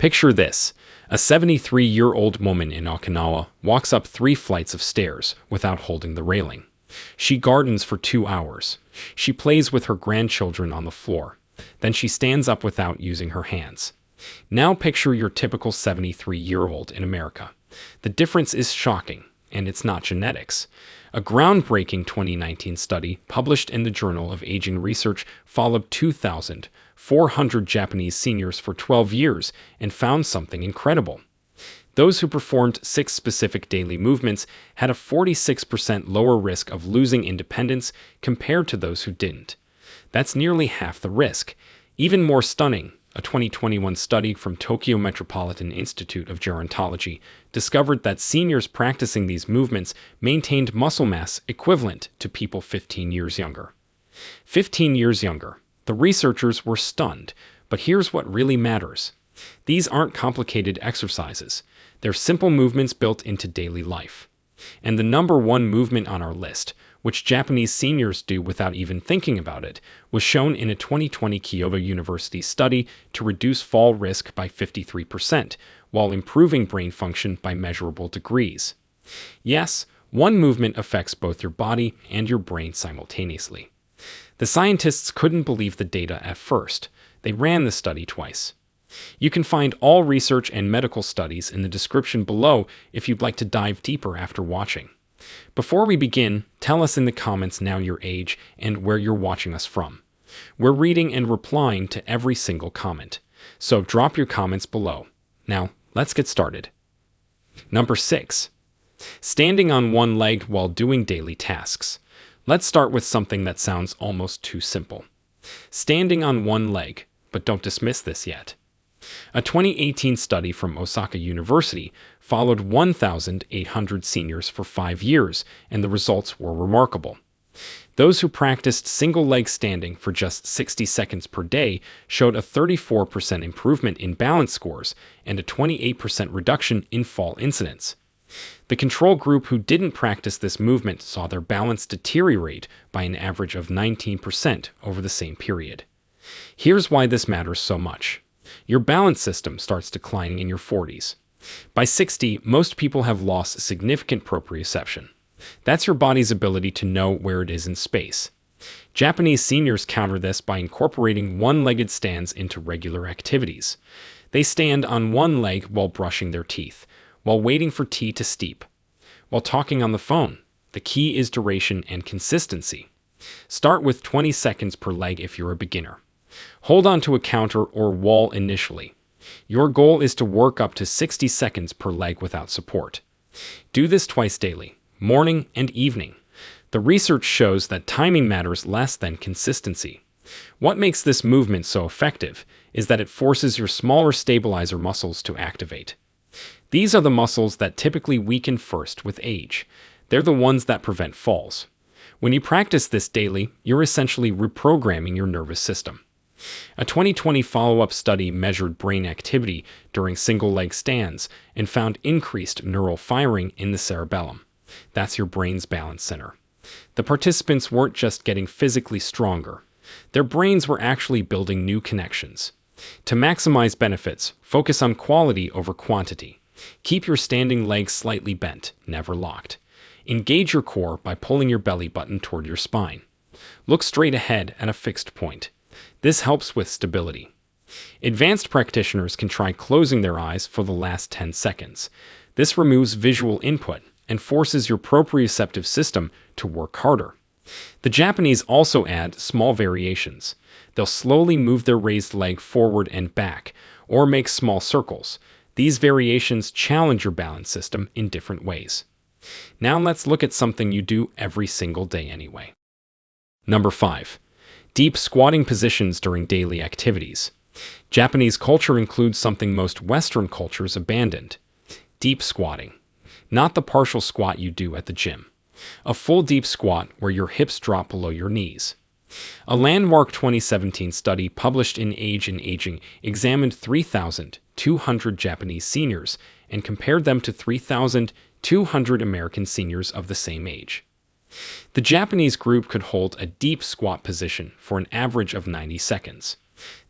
Picture this. A 73-year-old woman in Okinawa walks up 3 flights of stairs without holding the railing. She gardens for 2 hours. She plays with her grandchildren on the floor. Then she stands up without using her hands. Now picture your typical 73-year-old in America. The difference is shocking, and it's not genetics. A groundbreaking 2019 study published in the Journal of Aging Research followed 2,400 Japanese seniors for 12 years and found something incredible. Those who performed 6 specific daily movements had a 46% lower risk of losing independence compared to those who didn't. That's nearly half the risk. Even more stunning, a 2021 study from Tokyo Metropolitan Institute of Gerontology discovered that seniors practicing these movements maintained muscle mass equivalent to people 15 years younger. 15 years younger. The researchers were stunned, but here's what really matters. These aren't complicated exercises. They're simple movements built into daily life. And the number one movement on our list, which Japanese seniors do without even thinking about it, was shown in a 2020 Kyoto University study to reduce fall risk by 53%, while improving brain function by measurable degrees. Yes, one movement affects both your body and your brain simultaneously. The scientists couldn't believe the data at first. They ran the study twice. You can find all research and medical studies in the description below if you'd like to dive deeper after watching. Before we begin, tell us in the comments now your age and where you're watching us from. We're reading and replying to every single comment, so drop your comments below. Now, let's get started. Number 6. Standing on one leg while doing daily tasks. Let's start with something that sounds almost too simple. Standing on one leg, but don't dismiss this yet. A 2018 study from Osaka University followed 1,800 seniors for 5 years, and the results were remarkable. Those who practiced single-leg standing for just 60 seconds per day showed a 34% improvement in balance scores and a 28% reduction in fall incidence. The control group who didn't practice this movement saw their balance deteriorate by an average of 19% over the same period. Here's why this matters so much. Your balance system starts declining in your 40s. By 60, most people have lost significant proprioception. That's your body's ability to know where it is in space. Japanese seniors counter this by incorporating one-legged stands into regular activities. They stand on one leg while brushing their teeth, while waiting for tea to steep, while talking on the phone. The key is duration and consistency. Start with 20 seconds per leg if you're a beginner. Hold on to a counter or wall initially. Your goal is to work up to 60 seconds per leg without support. Do this twice daily, morning and evening. The research shows that timing matters less than consistency. What makes this movement so effective is that it forces your smaller stabilizer muscles to activate. These are the muscles that typically weaken first with age. They're the ones that prevent falls. When you practice this daily, you're essentially reprogramming your nervous system. A 2020 follow-up study measured brain activity during single-leg stands and found increased neural firing in the cerebellum. That's your brain's balance center. The participants weren't just getting physically stronger. Their brains were actually building new connections. To maximize benefits, focus on quality over quantity. Keep your standing legs slightly bent, never locked. Engage your core by pulling your belly button toward your spine. Look straight ahead at a fixed point. This helps with stability. Advanced practitioners can try closing their eyes for the last 10 seconds. This removes visual input and forces your proprioceptive system to work harder. The Japanese also add small variations. They'll slowly move their raised leg forward and back, or make small circles. These variations challenge your balance system in different ways. Now let's look at something you do every single day anyway. Number 5. Deep squatting positions during daily activities. Japanese culture includes something most Western cultures abandoned: deep squatting. Not the partial squat you do at the gym. A full deep squat where your hips drop below your knees. A landmark 2017 study published in Age and Aging examined 3,200 Japanese seniors and compared them to 3,200 American seniors of the same age. The Japanese group could hold a deep squat position for an average of 90 seconds.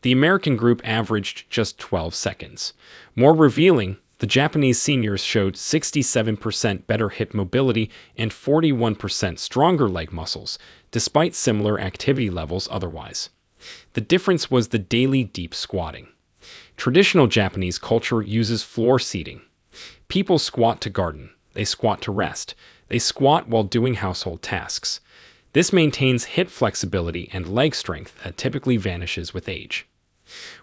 The American group averaged just 12 seconds. More revealing, the Japanese seniors showed 67% better hip mobility and 41% stronger leg muscles, despite similar activity levels otherwise. The difference was the daily deep squatting. Traditional Japanese culture uses floor seating. People squat to garden, they squat to rest, they squat while doing household tasks. This maintains hip flexibility and leg strength that typically vanishes with age.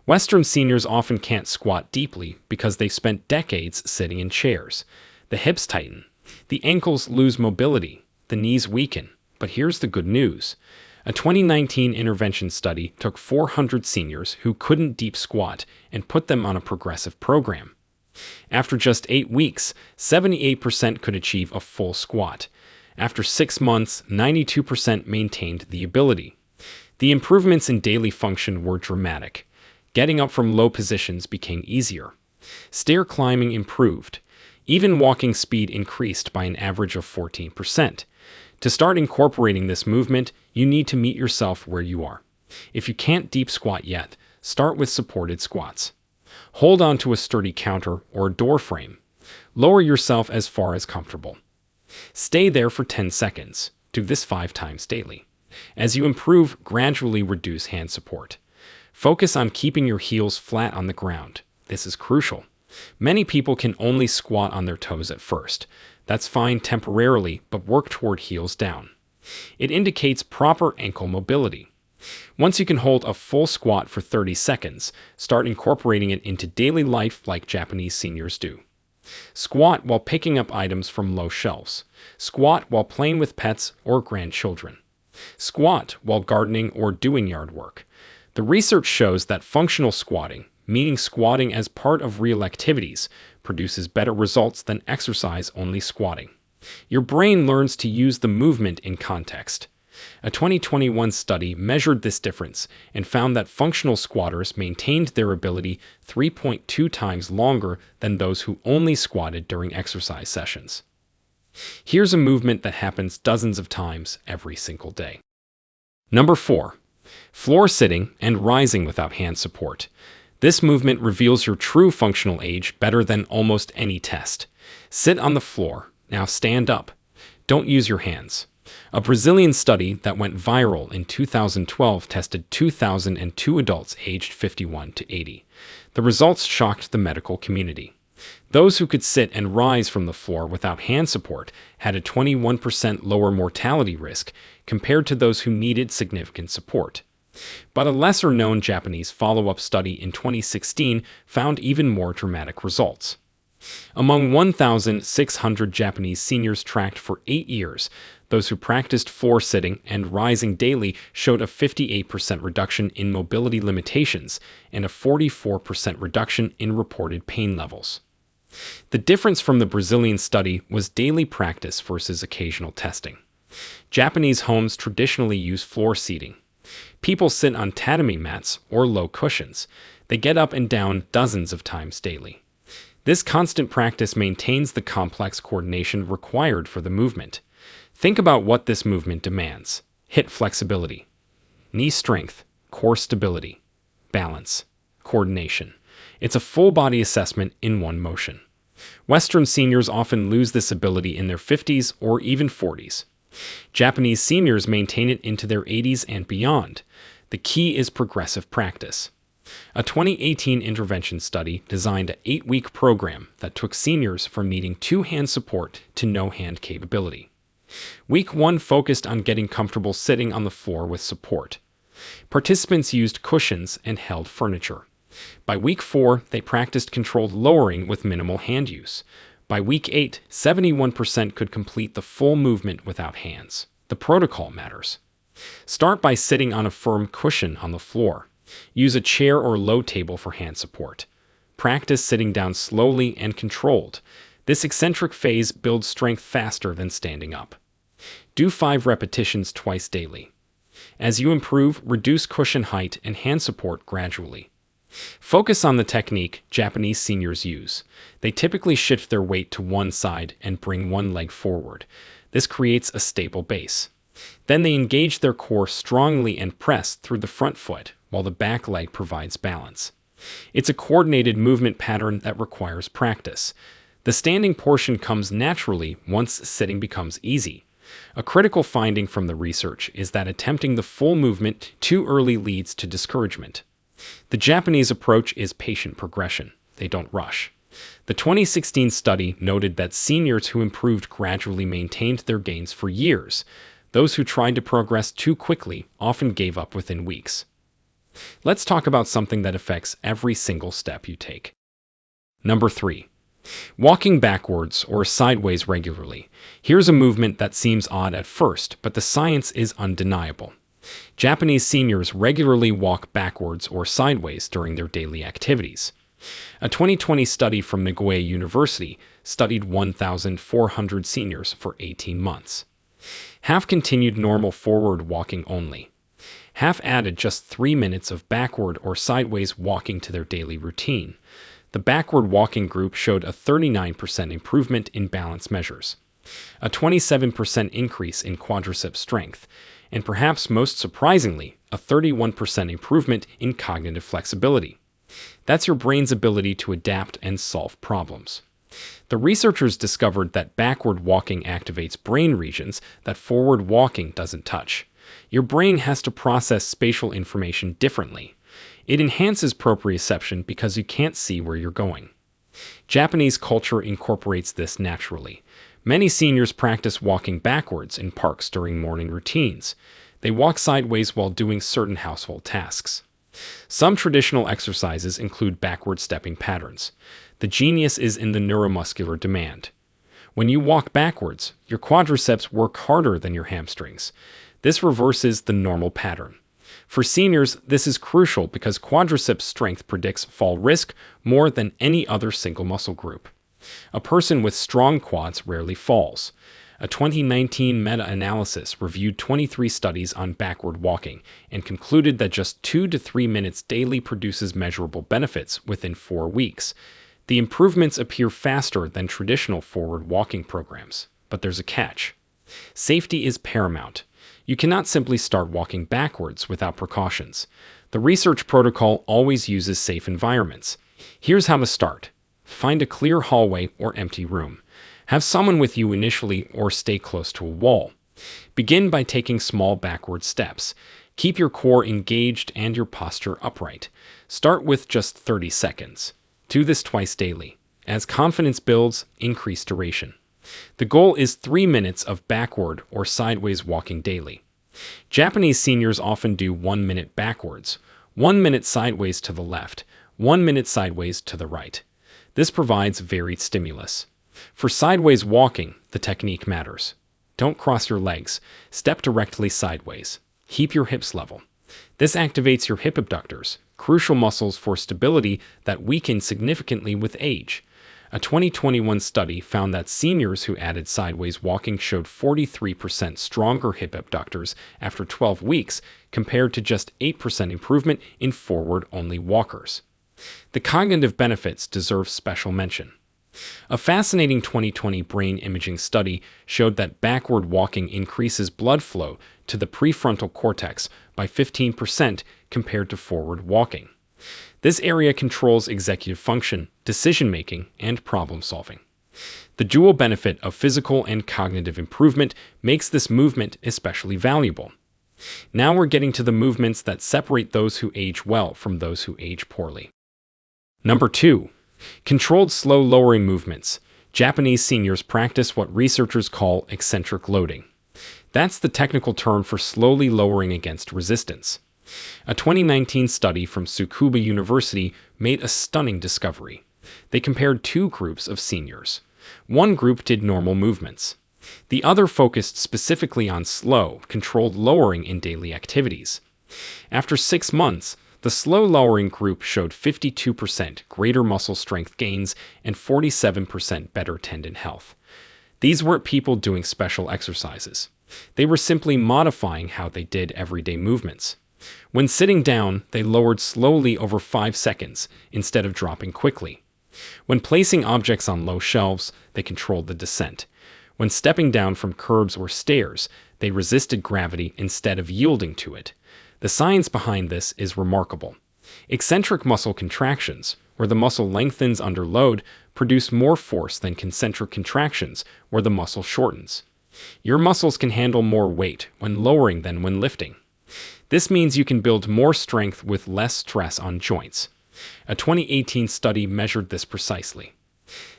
Western seniors often can't squat deeply because they've spent decades sitting in chairs. The hips tighten, the ankles lose mobility, the knees weaken. But here's the good news. A 2019 intervention study took 400 seniors who couldn't deep squat and put them on a progressive program. After just 8 weeks, 78% could achieve a full squat. After 6 months, 92% maintained the ability. The improvements in daily function were dramatic. Getting up from low positions became easier. Stair climbing improved. Even walking speed increased by an average of 14%. To start incorporating this movement, you need to meet yourself where you are. If you can't deep squat yet, start with supported squats. Hold on to a sturdy counter or a door frame. Lower yourself as far as comfortable. Stay there for 10 seconds. Do this 5 times daily. As you improve, gradually reduce hand support. Focus on keeping your heels flat on the ground. This is crucial. Many people can only squat on their toes at first. That's fine temporarily, but work toward heels down. It indicates proper ankle mobility. Once you can hold a full squat for 30 seconds, start incorporating it into daily life like Japanese seniors do. Squat while picking up items from low shelves. Squat while playing with pets or grandchildren. Squat while gardening or doing yard work. The research shows that functional squatting, meaning squatting as part of real activities, produces better results than exercise-only squatting. Your brain learns to use the movement in context. A 2021 study measured this difference and found that functional squatters maintained their ability 3.2 times longer than those who only squatted during exercise sessions. Here's a movement that happens dozens of times every single day. Number 4. Floor sitting and rising without hand support. This movement reveals your true functional age better than almost any test. Sit on the floor. Now stand up. Don't use your hands. A Brazilian study that went viral in 2012 tested 2,002 adults aged 51 to 80. The results shocked the medical community. Those who could sit and rise from the floor without hand support had a 21% lower mortality risk compared to those who needed significant support. But a lesser-known Japanese follow-up study in 2016 found even more dramatic results. Among 1,600 Japanese seniors tracked for 8 years, those who practiced floor sitting and rising daily showed a 58% reduction in mobility limitations and a 44% reduction in reported pain levels. The difference from the Brazilian study was daily practice versus occasional testing. Japanese homes traditionally use floor seating. People sit on tatami mats or low cushions. They get up and down dozens of times daily. This constant practice maintains the complex coordination required for the movement. Think about what this movement demands. Hip flexibility, knee strength, core stability, balance, coordination. It's a full-body assessment in one motion. Western seniors often lose this ability in their 50s or even 40s. Japanese seniors maintain it into their 80s and beyond. The key is progressive practice. A 2018 intervention study designed an 8-week program that took seniors from needing 2-hand support to no-hand capability. Week 1 focused on getting comfortable sitting on the floor with support. Participants used cushions and held furniture. By week 4, they practiced controlled lowering with minimal hand use. By week 8, 71% could complete the full movement without hands. The protocol matters. Start by sitting on a firm cushion on the floor. Use a chair or low table for hand support. Practice sitting down slowly and controlled. This eccentric phase builds strength faster than standing up. Do 5 repetitions twice daily. As you improve, reduce cushion height and hand support gradually. Focus on the technique Japanese seniors use. They typically shift their weight to one side and bring one leg forward. This creates a stable base. Then they engage their core strongly and press through the front foot, while the back leg provides balance. It's a coordinated movement pattern that requires practice. The standing portion comes naturally once sitting becomes easy. A critical finding from the research is that attempting the full movement too early leads to discouragement. The Japanese approach is patient progression. They don't rush. The 2016 study noted that seniors who improved gradually maintained their gains for years. Those who tried to progress too quickly often gave up within weeks. Let's talk about something that affects every single step you take. Number 3. Walking backwards or sideways regularly. Here's a movement that seems odd at first, but the science is undeniable. Japanese seniors regularly walk backwards or sideways during their daily activities. A 2020 study from Kyoto University studied 1,400 seniors for 18 months. Half continued normal forward walking only. Half added just 3 minutes of backward or sideways walking to their daily routine. The backward walking group showed a 39% improvement in balance measures, a 27% increase in quadricep strength, and perhaps most surprisingly, a 31% improvement in cognitive flexibility. That's your brain's ability to adapt and solve problems. The researchers discovered that backward walking activates brain regions that forward walking doesn't touch. Your brain has to process spatial information differently. It enhances proprioception because you can't see where you're going. Japanese culture incorporates this naturally. Many seniors practice walking backwards in parks during morning routines. They walk sideways while doing certain household tasks. Some traditional exercises include backward stepping patterns. The genius is in the neuromuscular demand. When you walk backwards, your quadriceps work harder than your hamstrings. This reverses the normal pattern. For seniors, this is crucial because quadricep strength predicts fall risk more than any other single muscle group. A person with strong quads rarely falls. A 2019 meta-analysis reviewed 23 studies on backward walking and concluded that just 2 to 3 minutes daily produces measurable benefits within 4 weeks. The improvements appear faster than traditional forward walking programs, but there's a catch. Safety is paramount. You cannot simply start walking backwards without precautions. The research protocol always uses safe environments. Here's how to start. Find a clear hallway or empty room. Have someone with you initially or stay close to a wall. Begin by taking small backward steps. Keep your core engaged and your posture upright. Start with just 30 seconds. Do this twice daily. As confidence builds, increase duration. The goal is 3 minutes of backward or sideways walking daily. Japanese seniors often do 1 minute backwards, 1 minute sideways to the left, 1 minute sideways to the right. This provides varied stimulus. For sideways walking, the technique matters. Don't cross your legs. Step directly sideways. Keep your hips level. This activates your hip abductors, crucial muscles for stability that weaken significantly with age. A 2021 study found that seniors who added sideways walking showed 43% stronger hip abductors after 12 weeks compared to just 8% improvement in forward-only walkers. The cognitive benefits deserve special mention. A fascinating 2020 brain imaging study showed that backward walking increases blood flow to the prefrontal cortex by 15% compared to forward walking. This area controls executive function, decision-making, and problem-solving. The dual benefit of physical and cognitive improvement makes this movement especially valuable. Now we're getting to the movements that separate those who age well from those who age poorly. Number 2. Controlled slow lowering movements. Japanese seniors practice what researchers call eccentric loading. That's the technical term for slowly lowering against resistance. A 2019 study from Kyoto University made a stunning discovery. They compared 2 groups of seniors. One group did normal movements. The other focused specifically on slow, controlled lowering in daily activities. After 6 months, the slow lowering group showed 52% greater muscle strength gains and 47% better tendon health. These weren't people doing special exercises. They were simply modifying how they did everyday movements. When sitting down, they lowered slowly over 5 seconds instead of dropping quickly. When placing objects on low shelves, they controlled the descent. When stepping down from curbs or stairs, they resisted gravity instead of yielding to it. The science behind this is remarkable. Eccentric muscle contractions, where the muscle lengthens under load, produce more force than concentric contractions, where the muscle shortens. Your muscles can handle more weight when lowering than when lifting. This means you can build more strength with less stress on joints. A 2018 study measured this precisely.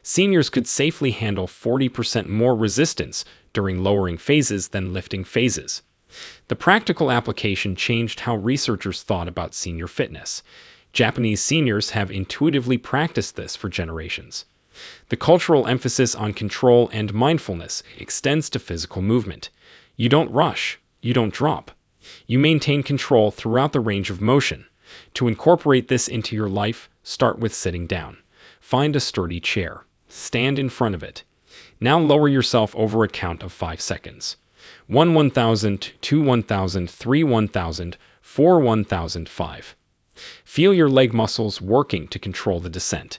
Seniors could safely handle 40% more resistance during lowering phases than lifting phases. The practical application changed how researchers thought about senior fitness. Japanese seniors have intuitively practiced this for generations. The cultural emphasis on control and mindfulness extends to physical movement. You don't rush, you don't drop. You maintain control throughout the range of motion. To incorporate this into your life, start with sitting down. Find a sturdy chair. Stand in front of it. Now lower yourself over a count of 5 seconds. 1 1000, 2 1000, 3 1000, 4 1005. Feel your leg muscles working to control the descent.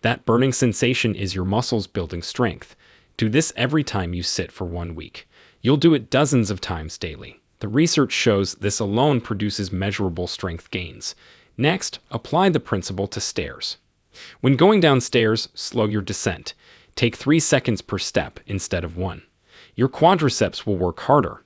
That burning sensation is your muscles building strength. Do this every time you sit for 1 week. You'll do it dozens of times daily. The research shows this alone produces measurable strength gains. Next, apply the principle to stairs. When going downstairs, slow your descent. Take 3 seconds per step instead of 1. Your quadriceps will work harder.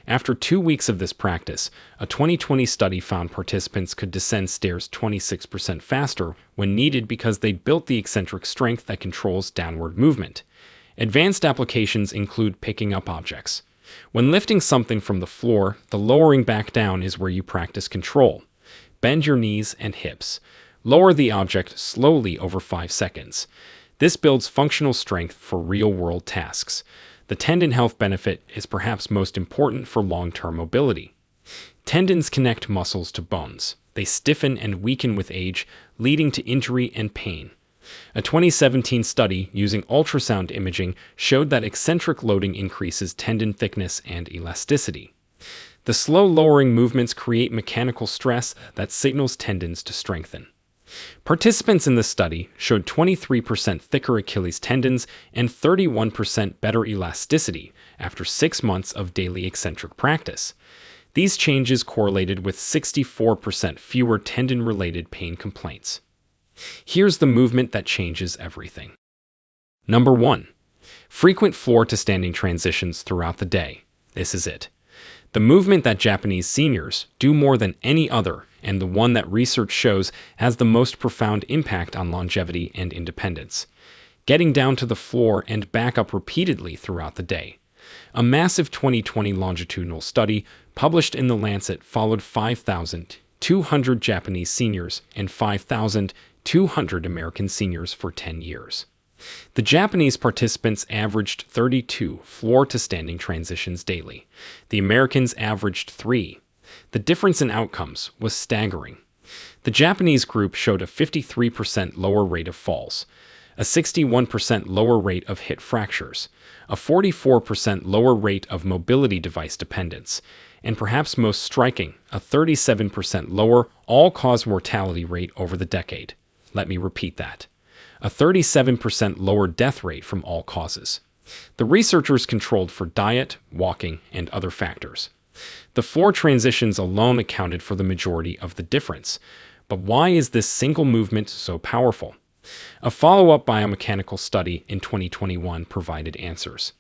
After 2 weeks of this practice, a 2020 study found participants could descend stairs 26% faster when needed because they built the eccentric strength that controls downward movement. Advanced applications include picking up objects. When lifting something from the floor, the lowering back down is where you practice control. Bend your knees and hips. Lower the object slowly over 5 seconds. This builds functional strength for real-world tasks. The tendon health benefit is perhaps most important for long-term mobility. Tendons connect muscles to bones. They stiffen and weaken with age, leading to injury and pain. A 2017 study using ultrasound imaging showed that eccentric loading increases tendon thickness and elasticity. The slow lowering movements create mechanical stress that signals tendons to strengthen. Participants in this study showed 23% thicker Achilles tendons and 31% better elasticity after 6 months of daily eccentric practice. These changes correlated with 64% fewer tendon-related pain complaints. Here's the movement that changes everything. Number 1. Frequent floor-to-standing transitions throughout the day. This is it. The movement that Japanese seniors do more than any other, and the one that research shows has the most profound impact on longevity and independence. Getting down to the floor and back up repeatedly throughout the day. A massive 2020 longitudinal study published in The Lancet followed 5,200 Japanese seniors and 5,200 American seniors for 10 years. The Japanese participants averaged 32 floor-to-standing transitions daily. The Americans averaged 3. The difference in outcomes was staggering. The Japanese group showed a 53% lower rate of falls, a 61% lower rate of hip fractures, a 44% lower rate of mobility device dependence, and perhaps most striking, a 37% lower all-cause mortality rate over the decade. Let me repeat that. A 37% lower death rate from all causes. The researchers controlled for diet, walking, and other factors. The floor transitions alone accounted for the majority of the difference. But why is this single movement so powerful? A follow-up biomechanical study in 2021 provided answers.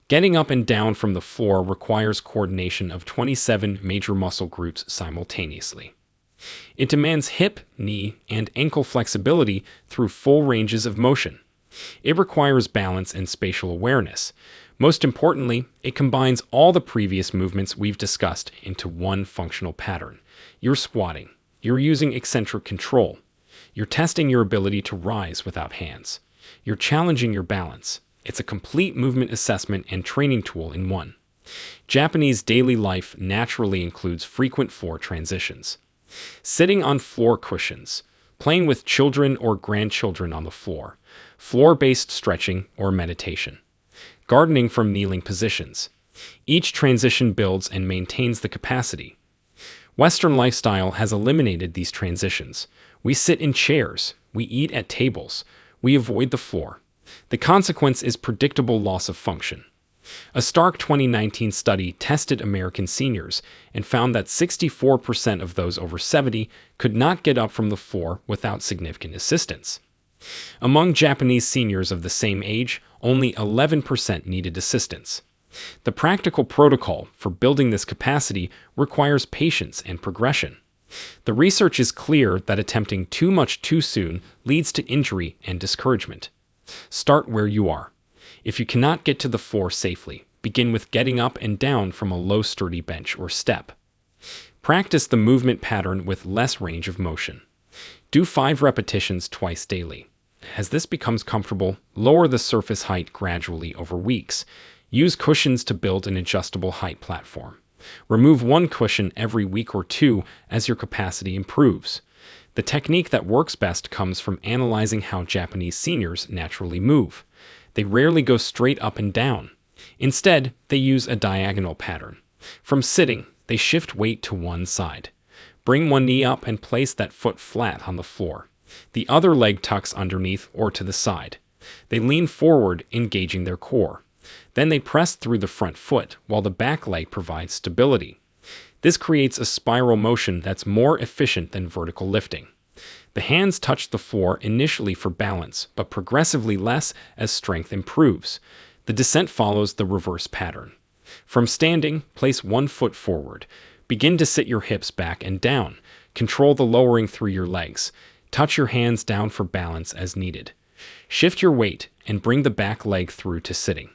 Getting up and down from the floor requires coordination of 27 major muscle groups simultaneously. It demands hip, knee, and ankle flexibility through full ranges of motion. It requires balance and spatial awareness. Most importantly, it combines all the previous movements we've discussed into one functional pattern. You're squatting. You're using eccentric control. You're testing your ability to rise without hands. You're challenging your balance. It's a complete movement assessment and training tool in one. Japanese daily life naturally includes frequent floor transitions. Sitting on floor cushions, playing with children or grandchildren on the floor, floor-based stretching or meditation, gardening from kneeling positions. Each transition builds and maintains the capacity. Western lifestyle has eliminated these transitions. We sit in chairs, we eat at tables, we avoid the floor. The consequence is predictable loss of function. A stark 2019 study tested American seniors and found that 64% of those over 70 could not get up from the floor without significant assistance. Among Japanese seniors of the same age, only 11% needed assistance. The practical protocol for building this capacity requires patience and progression. The research is clear that attempting too much too soon leads to injury and discouragement. Start where you are. If you cannot get to the floor safely, begin with getting up and down from a low sturdy bench or step. Practice the movement pattern with less range of motion. Do 5 repetitions twice daily. As this becomes comfortable, lower the surface height gradually over weeks. Use cushions to build an adjustable height platform. Remove 1 cushion every week or 2 as your capacity improves. The technique that works best comes from analyzing how Japanese seniors naturally move. They rarely go straight up and down. Instead, they use a diagonal pattern. From sitting, they shift weight to one side. Bring one knee up and place that foot flat on the floor. The other leg tucks underneath or to the side. They lean forward, engaging their core. Then they press through the front foot while the back leg provides stability. This creates a spiral motion that's more efficient than vertical lifting. The hands touch the floor initially for balance, but progressively less as strength improves. The descent follows the reverse pattern. From standing, place 1 foot forward. Begin to sit your hips back and down. Control the lowering through your legs. Touch your hands down for balance as needed. Shift your weight and bring the back leg through to sitting.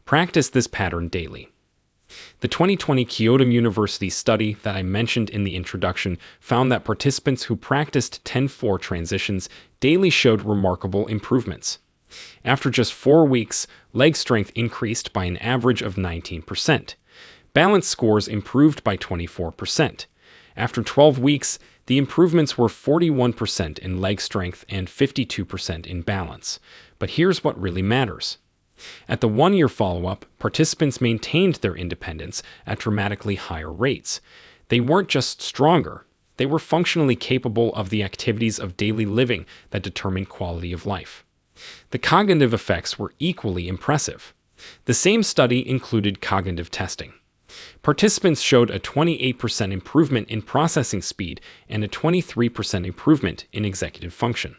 Practice this pattern daily. The 2020 Kyoto University study that I mentioned in the introduction found that participants who practiced 10 floor transitions daily showed remarkable improvements. After just 4 weeks, leg strength increased by an average of 19%. Balance scores improved by 24%. After 12 weeks, the improvements were 41% in leg strength and 52% in balance. But here's what really matters. At the 1-year follow-up, participants maintained their independence at dramatically higher rates. They weren't just stronger, they were functionally capable of the activities of daily living that determine quality of life. The cognitive effects were equally impressive. The same study included cognitive testing. Participants showed a 28% improvement in processing speed and a 23% improvement in executive function.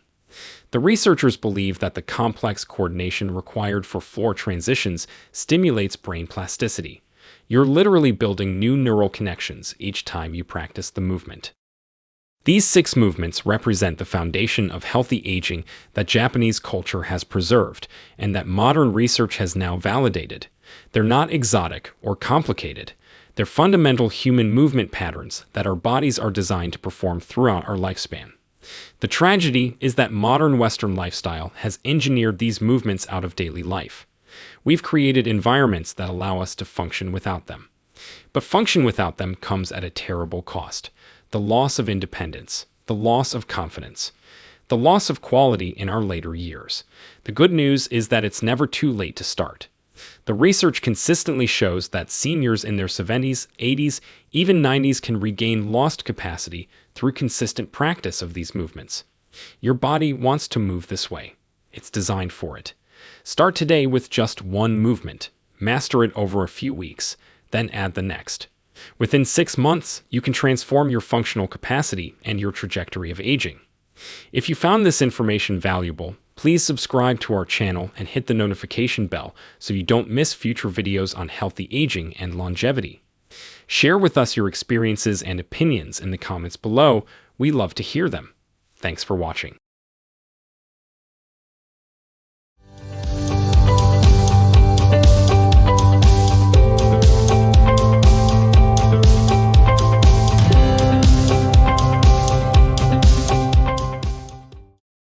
The researchers believe that the complex coordination required for floor transitions stimulates brain plasticity. You're literally building new neural connections each time you practice the movement. These 6 movements represent the foundation of healthy aging that Japanese culture has preserved and that modern research has now validated. They're not exotic or complicated. They're fundamental human movement patterns that our bodies are designed to perform throughout our lifespan. The tragedy is that modern Western lifestyle has engineered these movements out of daily life. We've created environments that allow us to function without them. But function without them comes at a terrible cost. The loss of independence, the loss of confidence, the loss of quality in our later years. The good news is that it's never too late to start. The research consistently shows that seniors in their 70s, 80s, even 90s can regain lost capacity through consistent practice of these movements. Your body wants to move this way. It's designed for it. Start today with just 1 movement. Master it over a few weeks, then add the next. Within 6 months, you can transform your functional capacity and your trajectory of aging. If you found this information valuable, please subscribe to our channel and hit the notification bell so you don't miss future videos on healthy aging and longevity. Share with us your experiences and opinions in the comments below. We love to hear them. Thanks for watching.